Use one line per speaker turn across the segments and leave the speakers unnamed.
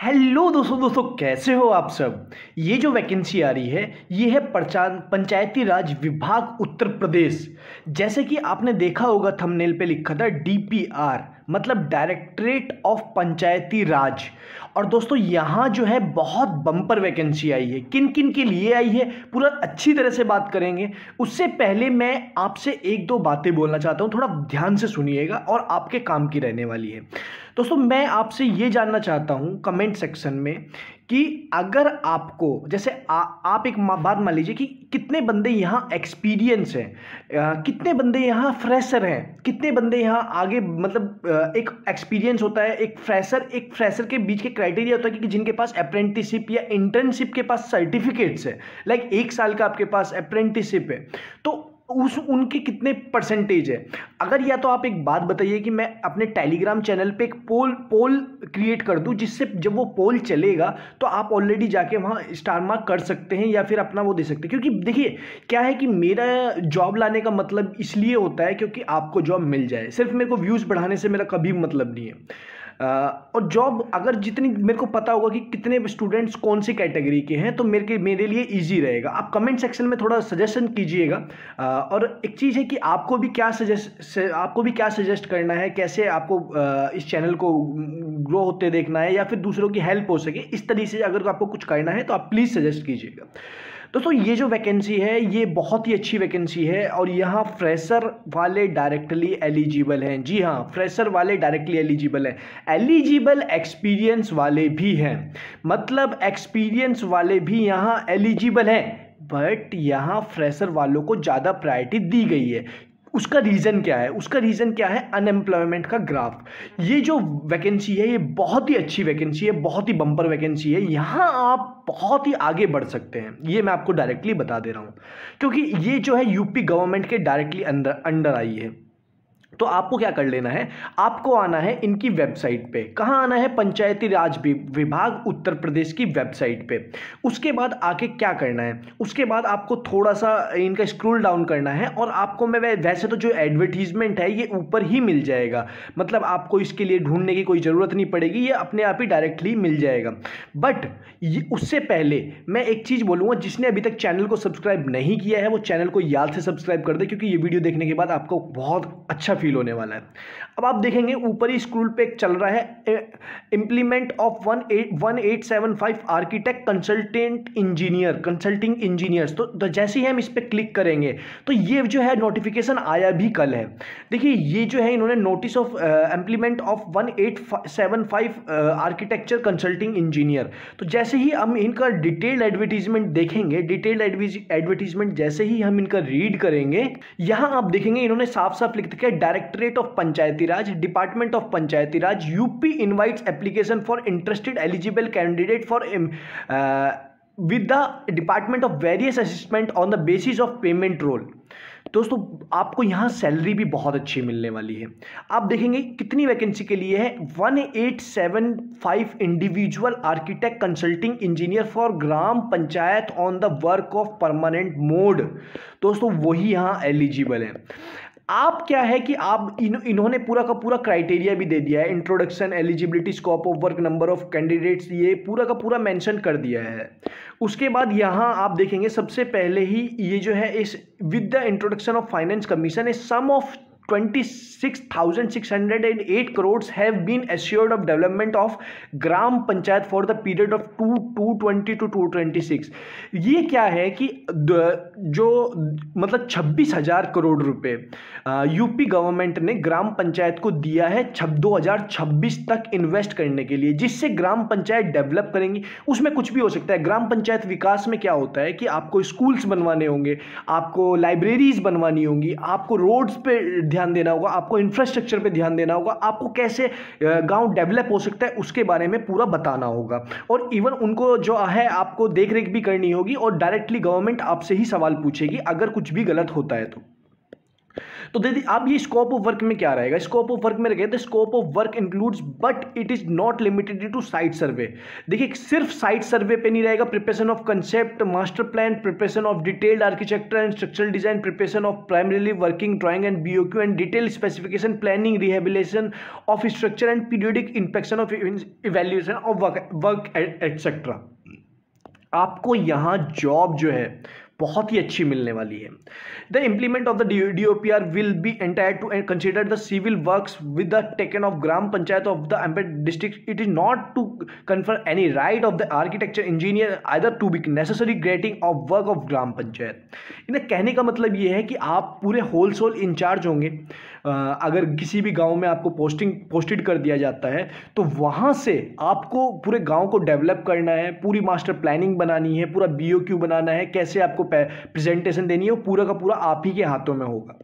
Hello दोस्तों कैसे हो आप सब। ये जो वैकेंसी आ रही है ये है पंचायती राज विभाग उत्तर प्रदेश। जैसे कि आपने देखा होगा थंबनेल पे लिखा था डीपीआर मतलब डायरेक्टरेट ऑफ पंचायती राज। और दोस्तों यहाँ जो है बहुत बम्पर वैकेंसी आई है। किन किन के लिए आई है पूरा अच्छी तरह से बात करेंगे। उससे पहले मैं आपसे एक दो बातें बोलना चाहता हूँ, थोड़ा ध्यान से सुनिएगा और आपके काम की रहने वाली है। दोस्तों मैं आपसे ये जानना चाहता हूँ कमेंट सेक्शन में कि अगर आपको जैसे आप एक बात मान लीजिए कि कितने बंदे यहाँ एक्सपीरियंस हैं, कितने बंदे यहाँ फ्रेशर हैं, कितने बंदे यहाँ आगे मतलब एक एक्सपीरियंस होता है एक फ्रेशर के बीच के क्राइटेरिया होता है कि जिनके पास अप्रेंटिसशिप या इंटर्नशिप के पास सर्टिफिकेट्स है, लाइक 1 साल का आपके पास अप्रेंटिसशिप है तो उनके कितने परसेंटेज है। अगर या तो आप एक बात बताइए कि मैं अपने टेलीग्राम चैनल पे एक पोल क्रिएट कर दूं जिससे जब वो पोल चलेगा तो आप ऑलरेडी जाके वहां स्टार मार्क कर सकते हैं या फिर अपना वो दे सकते हैं। क्योंकि देखिए क्या है कि मेरा जॉब लाने का मतलब इसलिए होता है क्योंकि आपको जॉब मिल जाए, सिर्फ मेरे को व्यूज़ बढ़ाने से मेरा कभी मतलब नहीं है। और जॉब अगर जितनी मेरे को पता होगा कि कितने स्टूडेंट्स कौन सी कैटेगरी के हैं तो मेरे लिए इजी रहेगा। आप कमेंट सेक्शन में थोड़ा सजेशन कीजिएगा। और एक चीज़ है कि आपको भी क्या सजेस्ट करना है, कैसे आपको इस चैनल को ग्रो होते देखना है या फिर दूसरों की हेल्प हो सके, इस तरीके से अगर आपको कुछ करना है तो आप प्लीज़ सजेस्ट कीजिएगा। दोस्तों ये जो वैकेंसी है ये बहुत ही अच्छी वैकेंसी है और यहाँ फ्रेशर वाले डायरेक्टली एलिजिबल हैं। जी हाँ, फ्रेशर वाले डायरेक्टली एलिजिबल हैं। एलिजिबल एक्सपीरियंस वाले भी हैं, मतलब एक्सपीरियंस वाले भी यहाँ एलिजिबल हैं, बट यहाँ फ्रेशर वालों को ज़्यादा प्रायोरिटी दी गई है। उसका रीज़न क्या है अनएम्प्लॉयमेंट का ग्राफ। ये जो वैकेंसी है ये बहुत ही अच्छी वैकेंसी है, बहुत ही बम्पर वैकेंसी है। यहाँ आप बहुत ही आगे बढ़ सकते हैं, ये मैं आपको डायरेक्टली बता दे रहा हूँ क्योंकि ये जो है यूपी गवर्नमेंट के डायरेक्टली अंडर आई है। तो आपको क्या कर लेना है, आपको आना है इनकी वेबसाइट पे। कहाँ आना है? पंचायती राज विभाग उत्तर प्रदेश की वेबसाइट पे। उसके बाद आके क्या करना है, उसके बाद आपको थोड़ा सा इनका स्क्रॉल डाउन करना है और आपको मैं वैसे तो जो एडवर्टीजमेंट है ये ऊपर ही मिल जाएगा, मतलब आपको इसके लिए ढूंढने की कोई ज़रूरत नहीं पड़ेगी, ये अपने आप ही डायरेक्टली मिल जाएगा। बट उससे पहले मैं एक चीज़ बोलूँगा, जिसने अभी तक चैनल को सब्सक्राइब नहीं किया है वो चैनल को याद से सब्सक्राइब कर दे क्योंकि ये वीडियो देखने के बाद आपको बहुत अच्छा फील होने वाला है। अब आप देखेंगे ऊपर ही स्क्रोल पे चल रहा है implement of 1875 architect consulting engineers. तो जैसे ही हम इस पे क्लिक करेंगे तो ये जो है नोटिफिकेशन आया भी कल है। देखिए ये जो है इन्होंने notice of implement of 1875 architecture consulting engineer. तो जैसे ही हम इनका डिटेल्ड एडवर्टीजमेंट देखेंगे, डिटेल्ड एडवर्टीजमेंट जैसे ही हम इनका रीड करेंगे, यहां आप देखेंगे इन्होंने साफ साफ लिख दिया directorate of Panchayati Raj, department of Panchayati Raj, UP invites application for interested eligible candidate for with the department of various assessment on the basis of payment role। दोस्तों आपको यहाँ सैलरी भी बहुत अच्छी मिलने वाली है। आप देखेंगे कितनी वैकेंसी के लिए है, 1875 individual architect consulting engineer for gram panchayat on the work of permanent mode. दोस्तों वही यहाँ एलिजिबल है। आप क्या है कि आप इन्होंने पूरा का पूरा क्राइटेरिया भी दे दिया है, introduction, eligibility, scope of work, number of candidates, ये पूरा का पूरा मेंशन कर दिया है। उसके बाद यहाँ आप देखेंगे सबसे पहले ही ये जो है इस with the introduction of finance commission a sum of 26,608 crores have been assured of development of gram panchayat for the period of 220 to 226। ये क्या है कि जो मतलब 26,000 करोड़ रुपए यूपी गवर्नमेंट ने ग्राम पंचायत को दिया है 2026 तक इन्वेस्ट करने के लिए, जिससे ग्राम पंचायत डेवलप करेंगी। उसमें कुछ भी हो सकता है। ग्राम पंचायत विकास में क्या होता है कि आपको स्कूल्स बनवाने होंगे, आपको लाइब्रेरीज बनवानी होंगी, आपको रोड्स पे ध्यान देना होगा, आपको इंफ्रास्ट्रक्चर पे ध्यान देना होगा, आपको कैसे गांव डेवलप हो सकता है उसके बारे में पूरा बताना होगा। और इवन उनको जो है आपको देख रेख भी करनी होगी और डायरेक्टली गवर्नमेंट आपसे ही सवाल पूछेगी अगर कुछ भी गलत होता है तो दीदी आप ये स्कोप ऑफ वर्क में क्या रहेगा, स्कोप ऑफ वर्क में रहेगा scope of work includes but it is not limited to site survey. देखिए सिर्फ साइट सर्वे पे नहीं रहेगा, preparation of concept, master plan, preparation of detailed architecture and structural design, preparation of primarily working drawing and BOQ and detail specification, planning, rehabilitation of structure and periodic inspection of evaluation of work etcetera. आपको यहाँ job जो है बहुत ही अच्छी मिलने वाली है। The implement of the DOPR will be entire to consider the civil works with the taken of gram panchayat of the empanelled district. It is not to confer any right of the architecture engineer either to be necessary grading of work of gram panchayat. इन्हें कहने का मतलब ये है कि आप पूरे wholesale in charge होंगे। अगर किसी भी गांव में आपको पोस्टेड कर दिया जाता है तो वहाँ से आपको पूरे गांव को डेवलप करना है, पूरी मास्टर प्लानिंग बनानी है, पूरा BOQ बनाना है, कैसे आपको प्रेजेंटेशन देनी है, वो पूरा का पूरा आप ही के हाथों में होगा।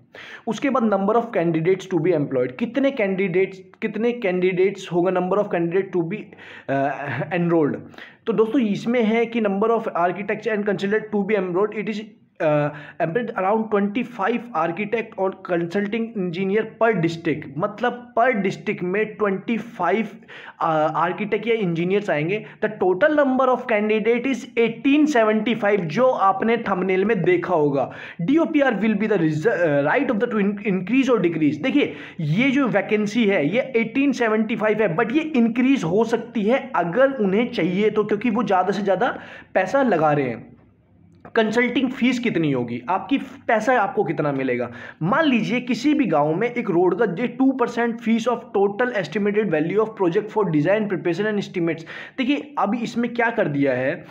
उसके बाद number of candidates to be employed, कितने कैंडिडेट्स होगा, number of candidate to be enrolled. तो दोस्तों इसमें है कि number of architecture and consultant to be enrolled, it is employed around 25 architect और कंसल्टिंग इंजीनियर पर डिस्ट्रिक्ट। मतलब पर डिस्ट्रिक्ट में 25 आर्किटेक्ट या इंजीनियर्स आएंगे। The total number of candidate is 1875, जो आपने थंबनेल में देखा होगा। DOPR will be the right of the two increase और डिक्रीज। देखिए ये जो वैकेंसी है ये 1875 है, बट ये इंक्रीज हो सकती है अगर उन्हें चाहिए तो, क्योंकि वो ज़्यादा से ज़्यादा पैसा लगा रहे हैं। कंसल्टिंग फीस कितनी होगी, आपकी पैसा आपको कितना मिलेगा। मान लीजिए किसी भी गांव में एक रोड का 2% fees of total estimated value of project for design preparation and estimates. देखिए अभी इसमें क्या कर दिया है,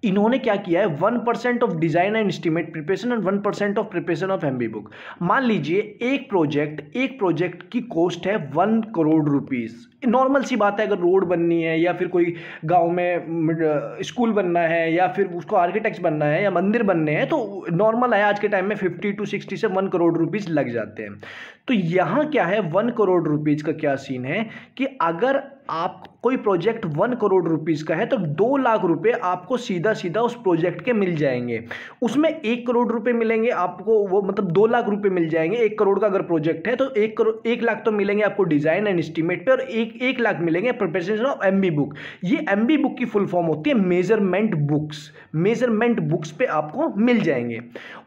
इन्होंने क्या किया है, 1% of design and estimate preparation and 1% of preparation of MB book. मान लीजिए एक प्रोजेक्ट की कॉस्ट है 1 करोड़ रुपीस। नॉर्मल सी बात है, अगर रोड बननी है या फिर कोई गांव में स्कूल बनना है या फिर उसको आर्किटेक्ट्स बनना है या मंदिर बनने हैं, तो नॉर्मल है आज के टाइम में 50 to 60 से 1 करोड़ रुपीस लग जाते हैं। तो यहाँ क्या है, 1 करोड़ रुपीस का क्या सीन है कि अगर आप कोई प्रोजेक्ट 1 करोड़ रुपीस का है तो 2 लाख रुपए आपको सीधा सीधा उस प्रोजेक्ट के मिल जाएंगे। उसमें 1 करोड़ रुपए मिलेंगे आपको, वो मतलब 2 लाख रुपए मिल जाएंगे। 1 करोड़ का अगर प्रोजेक्ट है तो 1 लाख तो मिलेंगे आपको डिजाइन एंड एस्टीमेट पे, और 1 लाख मिलेंगे प्रिपरेशन ऑफ MB बुक। ये MB बुक की फुल फॉर्म होती है मेजरमेंट बुक्स। मेजरमेंट बुक्स पे आपको मिल जाएंगे।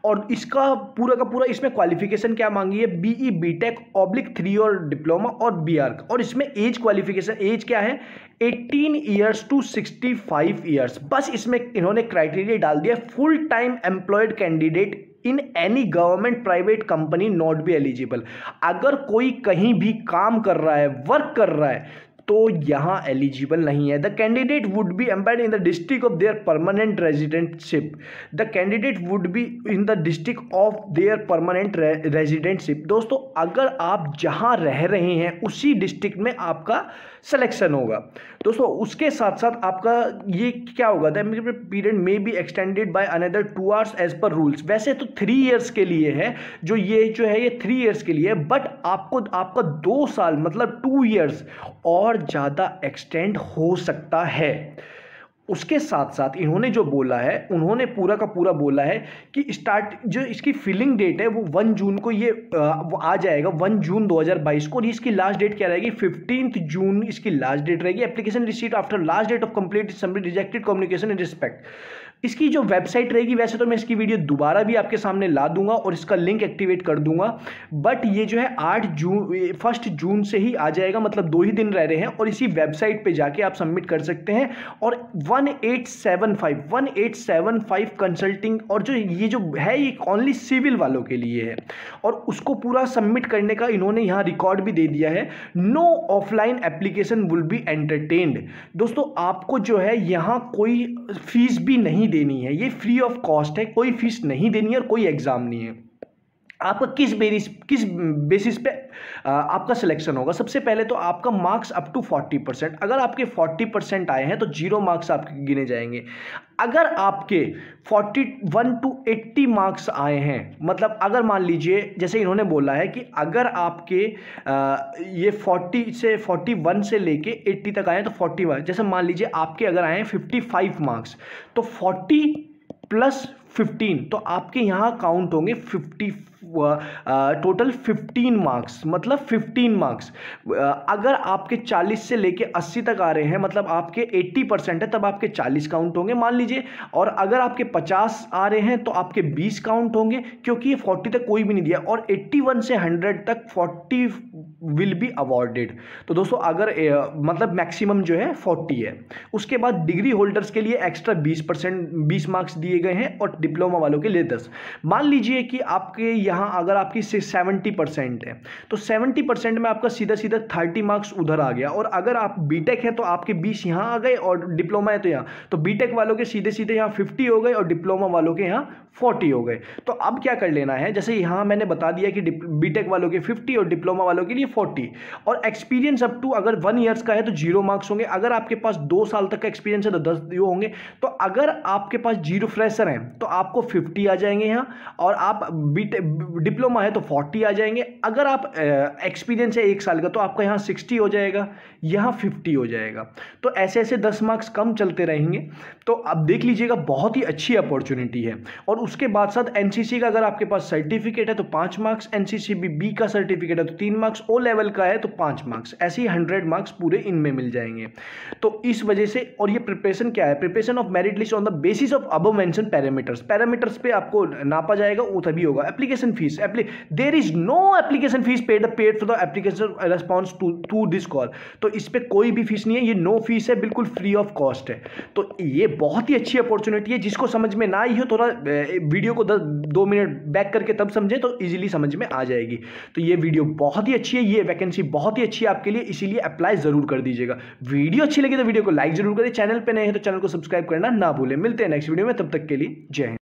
और इसका पूरा का पूरा इसमें क्वालिफिकेशन क्या मांगी है, BE BTech /3 और डिप्लोमा और BArc। और इसमें एज क्वालिफिकेशन, एज क्या है, 18 ईयर्स टू 65 ईयर्स। बस इसमें इन्होंने क्राइटेरिया डाल दिया, full time employed candidate in any government private company not be eligible. अगर कोई कहीं भी काम कर रहा है, वर्क कर रहा है, तो यहां एलिजिबल नहीं है। The candidate would be employed in the district of their permanent residentship. The candidate would be in the district of their permanent residentship. दोस्तों अगर आप जहां रह रहे हैं उसी डिस्ट्रिक्ट में आपका सिलेक्शन होगा। दोस्तों उसके साथ साथ आपका ये क्या होगा, द पीरियड में be extended by another 2 hours as per rules. वैसे तो 3 ईयर्स के लिए है, जो है ये 3 ईयर्स के लिए है, बट आपका 2 साल मतलब 2 ईयर्स और ज़्यादा एक्सटेंड हो सकता है। उसके साथ साथ इन्होंने जो बोला है, उन्होंने पूरा का पूरा बोला है कि जो इसकी फिलिंग डेट है वो 1 जून को ये वो आ जाएगा, 1 जून 2022 को। और इसकी लास्ट डेट क्या रहेगी, 15 जून इसकी लास्ट डेट रहेगी। Application receipt after last date of complete submit rejected communication in respect. इसकी जो वेबसाइट रहेगी, वैसे तो मैं इसकी वीडियो दोबारा भी आपके सामने ला दूंगा और इसका लिंक एक्टिवेट कर दूंगा, बट ये जो है 1 जून से ही आ जाएगा, मतलब 2 ही दिन रह रहे हैं। और इसी वेबसाइट पे जाके आप सबमिट कर सकते हैं। और 1875 कंसल्टिंग, और ये जो है ये ओनली सिविल वालों के लिए है। और उसको पूरा सबमिट करने का इन्होंने यहाँ रिकॉर्ड भी दे दिया है। No offline application will be entertained. दोस्तों आपको जो है यहाँ कोई फीस भी नहीं देनी है, ये फ्री ऑफ कॉस्ट है, कोई फीस नहीं देनी है और कोई एग्जाम नहीं है। आपका किस बेसिस पे आपका सिलेक्शन होगा। सबसे पहले तो आपका मार्क्स अप टू 40%। अगर आपके 40% आए हैं तो 0 मार्क्स आपके गिने जाएंगे। अगर आपके 41 to 80 मार्क्स आए हैं, मतलब अगर मान लीजिए जैसे इन्होंने बोला है कि अगर आपके ये 41 से लेके 80 तक आए हैं तो 41, जैसे मान लीजिए आपके अगर आए हैं 55 मार्क्स, तो 40 + 15, तो आपके यहाँ काउंट होंगे 50, टोटल 15 मार्क्स, मतलब 15 मार्क्स। अगर आपके 40 से लेके 80 तक आ रहे हैं, मतलब आपके 80% है, तब आपके 40 काउंट होंगे मान लीजिए। और अगर आपके 50 आ रहे हैं तो आपके 20 काउंट होंगे, क्योंकि ये 40 तक कोई भी नहीं दिया। और 81 से 100 तक 40 विल बी अवॉर्डेड। तो दोस्तों अगर मतलब मैक्सिमम जो है 40 है। उसके बाद डिग्री होल्डर्स के लिए एक्स्ट्रा 20 मार्क्स दिए गए हैं, और डिप्लोमा वालों के लिए 10। मान लीजिए कि आपके यहाँ अगर आपकी 70% है, तो 70% में आपका सीधा सीधा 30 मार्क्स उधर आ गया। और अगर आप बीटेक है तो आपके 20 यहां आ गए, और डिप्लोमा है तो यहां, तो बीटेक वालों के सीधे सीधे यहां 50 हो गए, और डिप्लोमा वालों के यहां 40 हो गए। तो अब क्या कर लेना है, जैसे यहां मैंने बता दिया कि बीटेक वालों के 50 और डिप्लोमा वालों के लिए 40। और एक्सपीरियंस अप टू अगर 1 ईयर्स का है तो 0 मार्क्स होंगे। अगर आपके पास 2 साल तक का एक्सपीरियंस है तो 10 होंगे। तो अगर आपके पास 0 फ्रेशर हैं तो आपको 50 आ जाएंगे यहां, और आप डिप्लोमा है तो 40 आ जाएंगे। अगर आप एक्सपीरियंस है 1 साल का तो आपका यहाँ 60 हो जाएगा, यहाँ 50 हो जाएगा। तो ऐसे ऐसे 10 मार्क्स कम चलते रहेंगे। तो अब देख लीजिएगा, बहुत ही अच्छी अपॉर्चुनिटी है। और उसके बाद साथ एनसीसी का अगर आपके पास सर्टिफिकेट है तो 5 मार्क्स, एनसीसी बी का सर्टिफिकेट है तो 3 मार्क्स, ओ लेवल का है तो 5 मार्क्स, ऐसे ही 100 मार्क्स पूरे इनमें मिल जाएंगे। तो इस वजह से, और ये प्रिपरेशन क्या है, preparation of merit list on the basis of above mention parameters पे आपको नापा जाएगा, वो तभी होगा। Application fees, there is no application fees paid for the application response to this call. तो इस पे कोई भी फीस नहीं है, ये नो फीस है, बिल्कुल फ्री ऑफ कॉस्ट है। तो ये बहुत ही अच्छी अपॉर्चुनिटी है। जिसको समझ में ना आई हो, थोड़ा वीडियो को 2 मिनट बैक करके तब समझे तो इजीली समझ में आ जाएगी। तो ये वीडियो बहुत ही अच्छी है, ये वैकेंसी बहुत ही अच्छी है आपके लिए, इसीलिए अप्लाई जरूर कर दीजिएगा। वीडियो अच्छी लगी तो वीडियो को लाइक जरूर करें, चैनल पे नए हैं तो चैनल को सब्सक्राइब करना ना भूलें। मिलते हैं नेक्स्ट वीडियो में, तब तक के लिए जय हिंद।